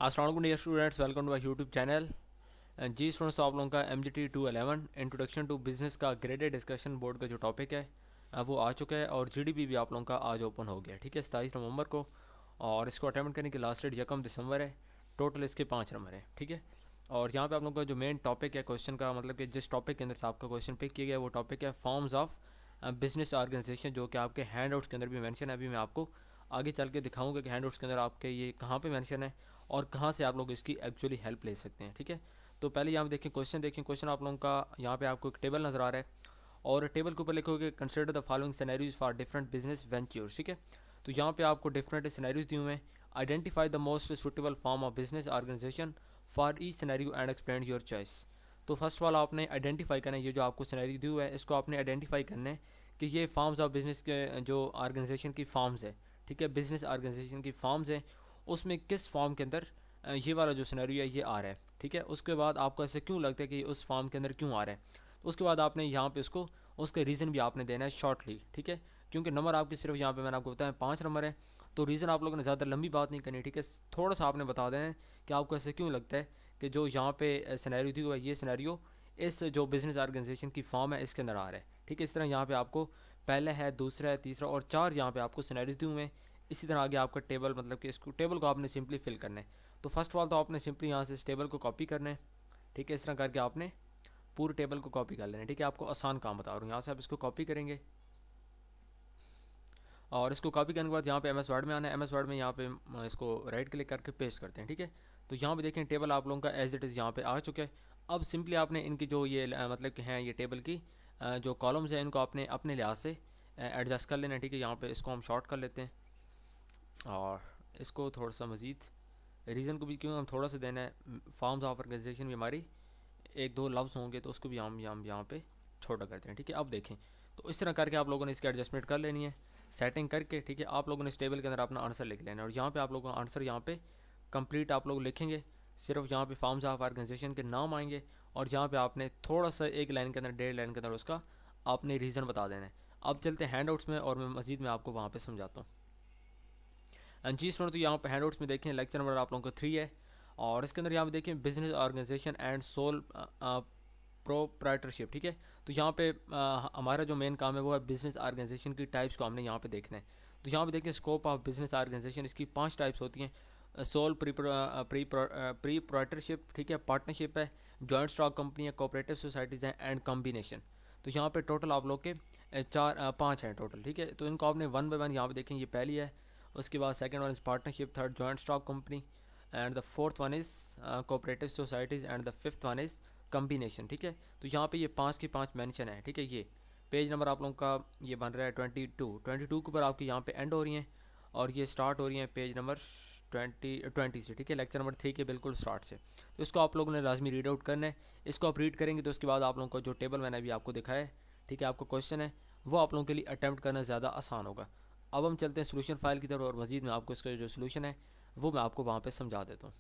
अस्सलाम वालेकुम dear students, welcome to my YouTube channel. जी स्टूडेंट्स, तो आप लोगों का MGT 211 इंट्रोडक्शन टू बिजनेस का ग्रेडेड डिस्कशन बोर्ड का जो टॉपिक है वो आ चुका है और GDP भी आप लोगों का आज ओपन हो गया, ठीक है, 27 नवंबर को। और इसको अटैम्प्ट करने की लास्ट डेट 1 दिसंबर है। टोटल इसके 5 नंबर है, ठीक है। और यहाँ पे आप लोगों का जो मेन टॉपिक है क्वेश्चन का, मतलब कि जिस टॉपिक के अंदर से आपका क्वेश्चन पिक किया गया वो टॉपिक है फॉर्म्स ऑफ बिजनेस ऑर्गेनाइजेशन, जो कि आपके हैंड आउट्स के अंदर भी मेंशन है। अभी मैं आपको आगे चल के दिखाऊंगा कि हैंड आउट्स के अंदर आपके ये कहाँ पे मेंशन है और कहाँ से आप लोग इसकी एक्चुअली हेल्प ले सकते हैं, ठीक है। तो पहले यहाँ पे देखें क्वेश्चन आप लोगों का यहाँ पे आपको एक टेबल नज़र आ रहा है और टेबल के ऊपर लिखोगे consider the following scenarios for different business ventures, ठीक है। तो यहाँ पे आपको डिफरेंट सिनेरियोज दिए हुए हैं। Identify the most suitable form of business organization for each scenario and explain your choice. तो फर्स्ट ऑफ ऑल आपने आइडेंटिफाई करना है, ये जो आपको सिनेरियो दिया हुआ है इसको आपने आइडेंटिफाई करना है कि ये फॉर्म्स ऑफ बिजनेस के जो ऑर्गेनाइजेशन की फॉर्म्स है, ठीक है, बिजनेस ऑर्गेनाइजेशन की फॉर्म्स हैं, उसमें किस फॉर्म के अंदर ये वाला जो सिनेरियो है ये आ रहा है, ठीक है। उसके बाद आपको ऐसे क्यों लगता है कि उस फॉर्म के अंदर क्यों आ रहा है, तो उसके बाद आपने यहाँ पे उसको उसके रीज़न भी आपने देना है शॉर्टली, ठीक है। क्योंकि नंबर आपके सिर्फ यहाँ पे मैंने आपको बताया 5 नंबर है, तो रीज़न आप लोगों ने ज़्यादा लंबी बात नहीं करनी, ठीक है। थोड़ा सा आपने बता देना है कि आपको ऐसे क्यों लगता है कि जो यहाँ पे सिनेरियो दी हुआ है ये सिनेरियो इस जो बिज़नेस ऑर्गेनाइजेशन की फॉर्म है इसके अंदर आ रहा है, ठीक है। इस तरह यहाँ पे आपको पहला है, दूसरा है, तीसरा और 4 यहाँ पे आपको सिनेरियोज दिए हुए हैं। इसी तरह आगे आपका टेबल, मतलब कि इसको टेबल को आपने सिंपली फिल करना है। तो फर्स्ट ऑफ ऑल तो आपने सिंपली यहाँ से इस टेबल को कॉपी करना है, ठीक है। इस तरह करके आपने पूरे टेबल को कॉपी कर लेना है, ठीक है। आपको आसान काम बता रहा हूँ, यहाँ से आप इसको कॉपी करेंगे और इसको कॉपी करने के बाद यहाँ पे MS वर्ड में आना है। MS वर्ड में यहाँ पे इसको राइट क्लिक करके पेस्ट करते हैं, ठीक है। तो यहाँ पे देखें टेबल आप लोगों का एज इट इज़ यहाँ पे आ चुका है। अब सिंपली आपने इनकी जो ये मतलब कि हैं ये टेबल की जो कॉलम्स हैं इनको आपने अपने लिहाज से एडजस्ट कर लेना है, ठीक है। यहाँ पे इसको हम शॉर्ट कर लेते हैं और इसको थोड़ा सा मज़ीद रीज़न को भी क्यों हम थोड़ा सा देना है। फॉर्म्स ऑफ ऑर्गेनाइजेशन भी हमारी एक दो लफ्ज़ होंगे तो उसको भी हम यहाँ पे छोटा करते हैं, ठीक है। अब देखें तो इस तरह करके आप लोगों ने इसकी एडजस्टमेंट कर लेनी है, सेटिंग करके, ठीक है। आप लोगों ने इस टेबल के अंदर अपना आंसर लिख लेना है और यहाँ पे आप लोगों का आंसर यहाँ पे कंप्लीट आप लोग लिखेंगे। सिर्फ यहाँ पे फॉर्म्स ऑफ ऑर्गेनाइजेशन के नाम आएंगे और यहाँ पे आपने थोड़ा सा एक लाइन के अंदर, 1.5 लाइन के अंदर उसका आपने रीज़न बता देना है। अब चलते हैं हैंड आउट्स में और मैं मज़ीद मैं आपको वहाँ पर समझाता हूँ। जी स्टूडेंट, तो यहाँ पर हैंड आउट्स में देखें लेक्चर नंबर आप लोगों का 3 है और इसके अंदर यहाँ पे देखें business organization and sole proprietorship, ठीक है। तो यहाँ पे हमारा जो मेन काम है वो है बिजनेस ऑर्गेनाइजेशन की टाइप्स को हमने यहाँ पे देखना है। तो यहाँ पे देखें स्कोप ऑफ बिजनेस ऑर्गेनाइजेशन, इसकी 5 टाइप्स होती हैं। सोल प्री प्रोप्राइटरशिप, ठीक है, पार्टनरशिप है, जॉइंट स्टॉक कंपनी है, कोऑपरेटिव सोसाइटीज़ हैं एंड कॉम्बिनेशन। तो यहाँ पे टोटल आप लोग के 5 हैं टोटल, ठीक है। तो इनको आपने 1 बाय 1 यहाँ पे देखें, ये पहली है, उसके बाद second one is partnership, third joint stock company and the fourth one is cooperative societies and the fifth one is combination, ठीक है। तो यहाँ पे ये 5 की 5 मेंशन है, ठीक है। ये पेज नंबर आप लोगों का ये बन रहा है 22 के ऊपर आपकी यहाँ पे एंड हो रही हैं और ये स्टार्ट हो रही हैं पेज नंबर 20 से, ठीक है, लेक्चर नंबर 3 के बिल्कुल स्टार्ट से। तो इसको आप लोगों ने लाजमी रीड आउट करना है। इसको आप रीड करेंगे तो उसके बाद आप लोगों को जो टेबल मैंने अभी आपको दिखाया है, ठीक है, आपको क्वेश्चन है वो आप लोगों के लिए अटैम्प्ट करना ज़्यादा आसान होगा। अब हम चलते हैं सोल्यूशन फाइल की तरफ और मज़ीद में आपको इसका जो सोल्यूशन है वो मैं आपको वहाँ पर समझा देता हूँ,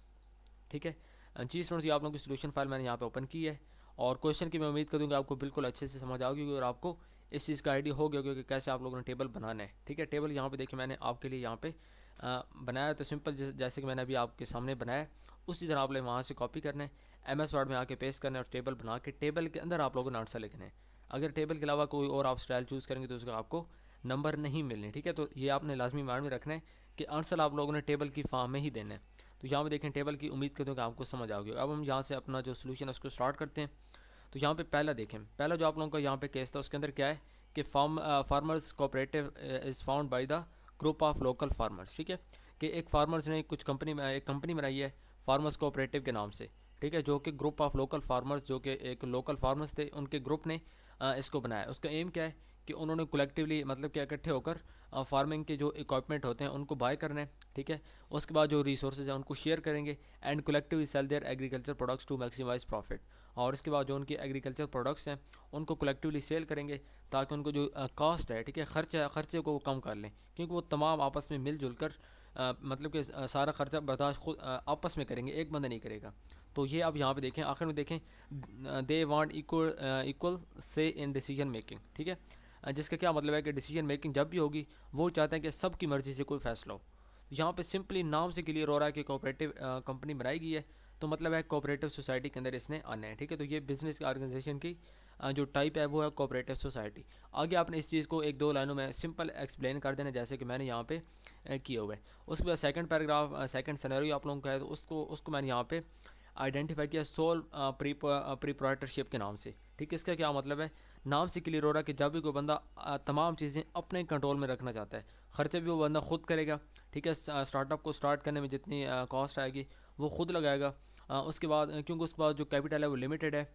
ठीक है। जी स्टूडेंट्स, ये आप लोगों की सोल्यूशन फाइल मैंने यहाँ पे ओपन की है और क्वेश्चन की मैं उम्मीद करूँगा आपको बिल्कुल अच्छे से समझ आओगी और आपको इस चीज़ का आइडिया हो गया होगा कि कैसे आप लोगों ने टेबल बनाना है, ठीक है। टेबल यहाँ पे देखिए मैंने आपके लिए यहाँ पे बनाया, तो सिंपल जैसे कि मैंने अभी आपके सामने बनाया उसी तरह आप लोग वहाँ से कॉपी करना है, MS वर्ड में आके पेस्ट करना है और टेबल बना के टेबल के अंदर आप लोगों ने आंसर लिखना है। अगर टेबल के अलावा कोई और आप स्टाइल चूज़ करेंगे तो उसका आपको नंबर नहीं मिलने, ठीक है। तो ये आपने लाजमी माइंड में रखना है कि आंसर आप लोगों ने टेबल की फॉर्म में ही देना है। तो यहाँ पे देखें टेबल की उम्मीद करते हो कि आपको समझ आओगे। अब हम यहाँ से अपना जो सोल्यूशन है उसको स्टार्ट करते हैं। तो यहाँ पे पहला देखें, पहला जो आप लोगों का यहाँ पे केस था उसके अंदर क्या है कि farmers cooperative is found by the group of local farmers, ठीक है। कि एक फार्मर्स ने एक कंपनी बनाई है फार्मर्स कोऑपरेटिव के नाम से, ठीक है, जो कि ग्रुप ऑफ लोकल फार्मर्स, जो कि एक लोकल फार्मर्स थे उनके ग्रुप ने इसको बनाया। उसका एम क्या है कि उन्होंने कलेक्टिवली, मतलब कि इकट्ठे होकर फार्मिंग के जो इक्विपमेंट होते हैं उनको बाय करना है, ठीक है। उसके बाद जो रिसोर्सेज हैं उनको शेयर करेंगे and collectively sell their agriculture products to maximize profit. और इसके बाद जो उनके एग्रीकल्चर प्रोडक्ट्स हैं उनको कलेक्टिवली सेल करेंगे ताकि उनको जो कॉस्ट है, ठीक है, खर्चे को वो कम कर लें, क्योंकि वो तमाम आपस में मिलजुल कर मतलब कि सारा खर्चा बर्दाश्त खुद आपस में करेंगे, एक बंदा नहीं करेगा। तो ये आप यहाँ पे देखें, आखिर में देखें, दे वांट इक्वल से इन डिसीजन मेकिंग, ठीक है। जिसका क्या मतलब है कि डिसीजन मेकिंग जब भी होगी वो चाहते हैं कि सबकी मर्ज़ी से कोई फैसला हो। यहाँ पे सिंपली नाम से क्लियर हो रहा है कि कोऑपरेटिव कंपनी बनाई गई है, तो मतलब है कोऑपरेटिव सोसाइटी के अंदर इसने आना है, ठीक है। तो ये बिजनेस ऑर्गेनाइजेशन की जो टाइप है वो है कोऑपरेटिव सोसाइटी। आगे आपने इस चीज़ को एक दो लाइनों में सिंपल एक्सप्लेन कर देना, जैसे कि मैंने यहाँ पे किया हुआ है। उसके बाद सेकंड पैराग्राफ, सेकंड सिनेरियो आप लोगों का है, तो उसको मैंने यहाँ पे आइडेंटिफाई किया सोल प्रीप्राइटरशिप के नाम से, ठीक है। इसका क्या मतलब है, नाम से क्लियर हो रहा है कि जब भी कोई बंदा तमाम चीज़ें अपने कंट्रोल में रखना चाहता है, खर्चे भी वो बंदा खुद करेगा, ठीक है। स्टार्टअप को स्टार्ट करने में जितनी कॉस्ट आएगी वो खुद लगाएगा। उसके बाद क्योंकि उसके बाद जो कैपिटल है वो लिमिटेड है,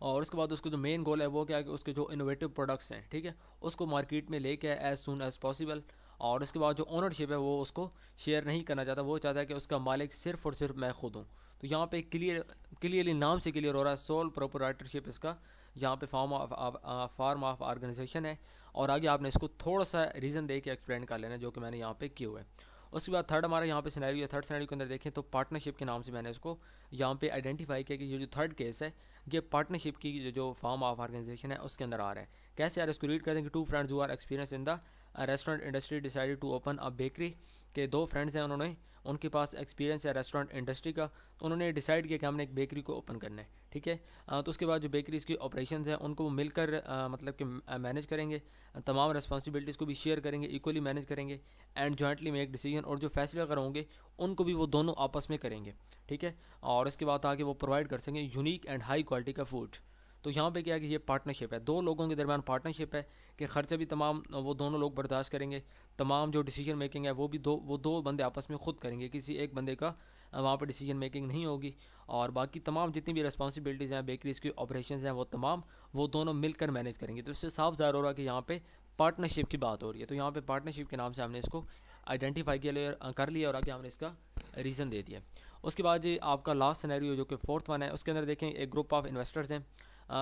और उसके बाद उसका जो मेन गोल है वो क्या है कि उसके जो इनोवेटिव प्रोडक्ट्स हैं, ठीक है, उसको मार्केट में लेके एज सुन एज पॉसिबल। और उसके बाद जो ओनरशिप है वो उसको शेयर नहीं करना चाहता, वो चाहता है कि उसका मालिक सिर्फ और सिर्फ मैं खुद हूँ। तो यहाँ पे क्लियरली नाम से क्लियर हो रहा है सोल प्रोप्राइटरशिप इसका यहाँ पे फार्म ऑफ ऑर्गेनाइजेशन है। और आगे आपने इसको थोड़ा सा रीज़न दे के एक्सप्लेन कर लेना, जो कि मैंने यहाँ पे किया हुआ है। उसके बाद थर्ड हमारा यहाँ पे सिनेरियो है, थर्ड सिनेरियो के अंदर देखें तो पार्टनरशिप के नाम से मैंने इसको यहाँ पे आइडेंटिफाई किया कि ये जो थर्ड केस है ये पार्टनरशिप की जो फॉर्म ऑफ ऑर्गेनाइजेशन है उसके अंदर आ रहा है। कैसे यार, इसको रीड कर देंगे। Two friends who are experience in the restaurant industry decided to open a bakery, के दो फ्रेंड्स हैं, उनके पास एक्सपीरियंस है रेस्टोरेंट इंडस्ट्री का, तो उन्होंने डिसाइड किया कि हमने एक बेकरी को ओपन करना है, ठीक है। तो उसके बाद जो बेकरीज की ऑपरेशंस हैं उनको वो मिलकर मतलब कि मैनेज करेंगे, तमाम रिस्पॉन्सिबिलिटीज़ को भी शेयर करेंगे, इक्वली मैनेज करेंगे, एंड जॉइंटली मेक डिसीजन, और जो फैसले अगर होंगे उनको भी वो दोनों आपस में करेंगे, ठीक है। और इसके बाद आगे वो प्रोवाइड कर सकेंगे यूनिक एंड हाई क्वालिटी का फूड। तो यहाँ पे क्या है कि ये पार्टनरशिप है, दो लोगों के दरमियान पार्टनरशिप है कि खर्चे भी तमाम वो दोनों लोग बर्दाश्त करेंगे, तमाम जो डिसीजन मेकिंग है वो दो बंदे आपस में खुद करेंगे, किसी एक बंदे का वहाँ पर डिसीजन मेकिंग नहीं होगी। और बाकी तमाम जितनी भी रिस्पॉन्सिबिलिटीज़ हैं, बेकरीज की ऑपरेशंस हैं, वो तमाम वो दोनों मिलकर मैनेज करेंगे। तो इससे साफ ज़ाहिर हो रहा है कि यहाँ पे पार्टनरशिप की बात हो रही है। तो यहाँ पे पार्टनरशिप के नाम से हमने इसको आइडेंटिफाई कर लिया और आगे हमने इसका रीज़न दे दिया। उसके बाद ये आपका लास्ट सिनेरियो जो कि फोर्थ वन है, उसके अंदर देखें एक ग्रुप ऑफ इन्वेस्टर्स हैं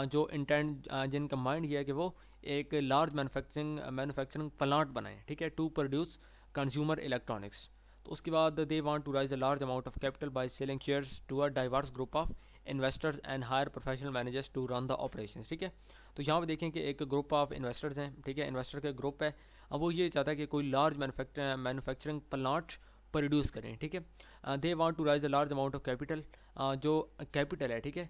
जो इंटेंट जिनका माइंड ये है कि वो एक लार्ज मैन्युफैक्चरिंग प्लांट बनाएं, ठीक है, टू प्रोड्यूस कंज्यूमर इलेक्ट्रॉनिक्स। तो उसके बाद they want to raise a large amount of capital by selling shares to a diverse group of investors and hire professional managers to run the operations, ठीक है। तो यहाँ पे देखें कि एक ग्रुप ऑफ इन्वेस्टर्स हैं, ठीक है, इन्वेस्टर का ग्रुप है। अब वो ये चाहता है कि कोई लार्ज मैन्युफैक्चरिंग प्लांट प्रोड्यूस करें, ठीक है। They want to raise a large amount of capital, जो कैपिटल है, ठीक है,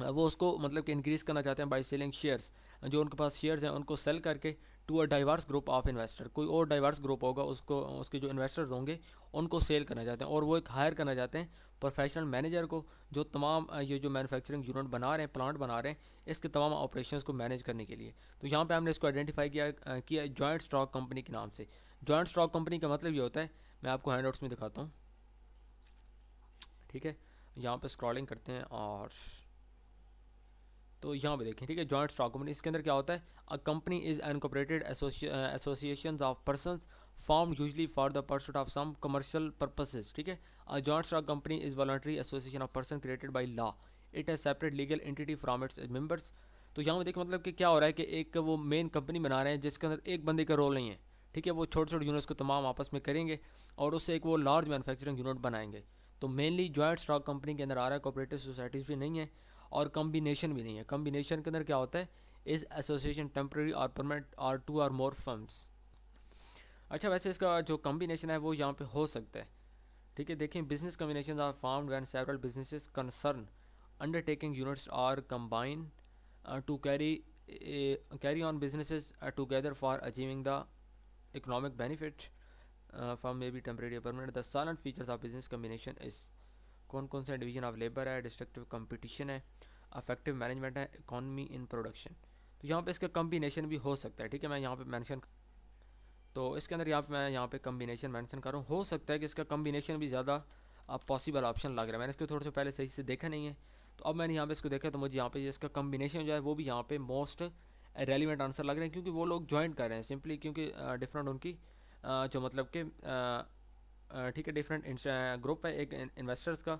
वो उसको मतलब कि इंक्रीज़ करना चाहते हैं बाई सेलिंग शेयर्स, जो उनके पास शेयर्स हैं उनको सेल करके to a diverse group of investor, कोई और डाइवर्स ग्रुप होगा उसको उसके जो इन्वेस्टर्स होंगे उनको सेल करना चाहते हैं, और वो एक हायर करना चाहते हैं प्रोफेशनल मैनेजर को, जो तमाम ये जो मैन्युफैक्चरिंग यूनिट बना रहे हैं, प्लांट बना रहे हैं, इसके तमाम ऑपरेशंस को मैनेज करने के लिए। तो यहाँ पे हमने इसको आइडेंटिफाई किया जॉइंट स्टॉक कंपनी के नाम से। जॉइंट स्टॉक कंपनी का मतलब ये होता है, मैं आपको हैंडआउट्स में दिखाता हूँ, ठीक है। यहाँ पे स्क्रॉलिंग करते हैं और तो यहाँ पे देखें, ठीक है, जॉइंट स्टॉक कंपनी, इसके अंदर क्या होता है, a company is incorporated associations of persons formed usually for the pursuit of some commercial purposes, ठीक है। A joint stock company is voluntary association of person created by law, it has separate legal entity from its members. तो यहाँ पे देखें मतलब कि क्या हो रहा है कि एक वो मेन कंपनी बना रहे हैं जिसके अंदर एक बंदे का रोल नहीं है, ठीक है, वो छोटे छोटे यूनिट्स को तमाम आपस में करेंगे और उससे एक वो लार्ज मैन्युफैक्चरिंग यूनिट बनाएंगे। तो मेनली जॉइंट स्टॉक कंपनी के अंदर आ रहा है, कोऑपरेटिव सोसाइटीज़ भी नहीं है और कम्बिनेशन भी नहीं है। कम्बिनेशन के अंदर क्या होता है, इस एसोसिएशन टेम्प्रेरी और परमानेंट और टू और मोर फर्म्स। अच्छा, वैसे इसका जो कम्बिनेशन है वो यहाँ पे हो सकता है, ठीक है। देखें, business combination are found when several businesses concern undertaking units are combine to carry on businesses together for achieving the economic benefit from maybe temporary or permanent. The silent features of business combination is कौन कौन सा division of labour है, destructive competition है, affective management है, economy in production. तो यहाँ पे इसका कम्बिनेशन भी हो सकता है, ठीक है, मैं यहाँ पे मेंशन, तो इसके अंदर मैं यहाँ पे कम्बिनेशन मेंशन कर रहा हूँ। हो सकता है कि इसका कम्बिनेशन भी ज़्यादा पॉसिबल ऑप्शन लग रहा है, मैंने इसको थोड़ा सा पहले सही से देखा नहीं है, तो अब मैंने यहाँ पे इसको देखा तो मुझे यहाँ पे इसका कम्बिनेशन जो है वो भी यहाँ पे मोस्ट रेलिवेंट आंसर लग रहे हैं, क्योंकि वो लोग ज्वाइन कर रहे हैं सिंपली क्योंकि डिफरेंट उनकी जो मतलब कि ठीक है डिफरेंट ग्रुप है एक इन्वेस्टर्स का,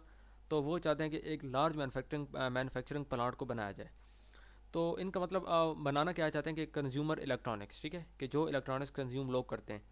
तो वो चाहते हैं कि एक लार्ज मैन्युफैक्चरिंग प्लांट को बनाया जाए। तो इनका मतलब बनाना क्या चाहते हैं कि कंज्यूमर इलेक्ट्रॉनिक्स, ठीक है, कि जो इलेक्ट्रॉनिक्स कंज्यूम लोग करते हैं।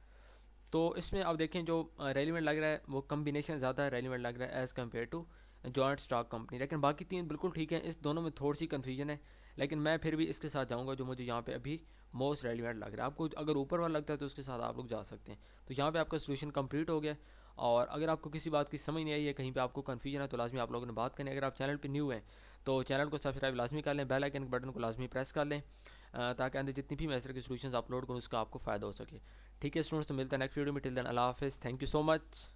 तो इसमें आप देखें जो रेलिवेंट लग रहा है वो कम्बिनेशन ज़्यादा रेलिवेंट लग रहा है as compare to joint stock company, लेकिन बाकी तीन बिल्कुल ठीक है, इस दोनों में थोड़ी सी कन्फ्यूजन है। लेकिन मैं फिर भी इसके साथ जाऊँगा जो मुझे यहाँ पे अभी मोस्ट रेलिवेंट लग रहा है। आपको अगर ऊपर वाला लगता है तो उसके साथ आप लोग जा सकते हैं। तो यहाँ पे आपका सोल्यूशन कंप्लीट हो गया। और अगर आपको किसी बात की समझ नहीं आई है, कहीं पे आपको कन्फ्यूजन है, तो लाजमी आप लोगों ने बात करनी है। अगर आप चैनल पे न्यू हैं तो चैनल को सब्सक्राइब लाजमी कर लें, बेल आइकन के बटन को लाजमी प्रेस कर लें, ताकि अंदर जितनी भी मैं इस तरह की सोल्यूशन अपलोड करूँ उसका आपको फ़ायदा हो सके। ठीक है स्टूडेंट्स, तो मिलता है नेक्स्ट वीडियो में। टिल देन अल्लाह हाफिज़, थैंक यू सो मच।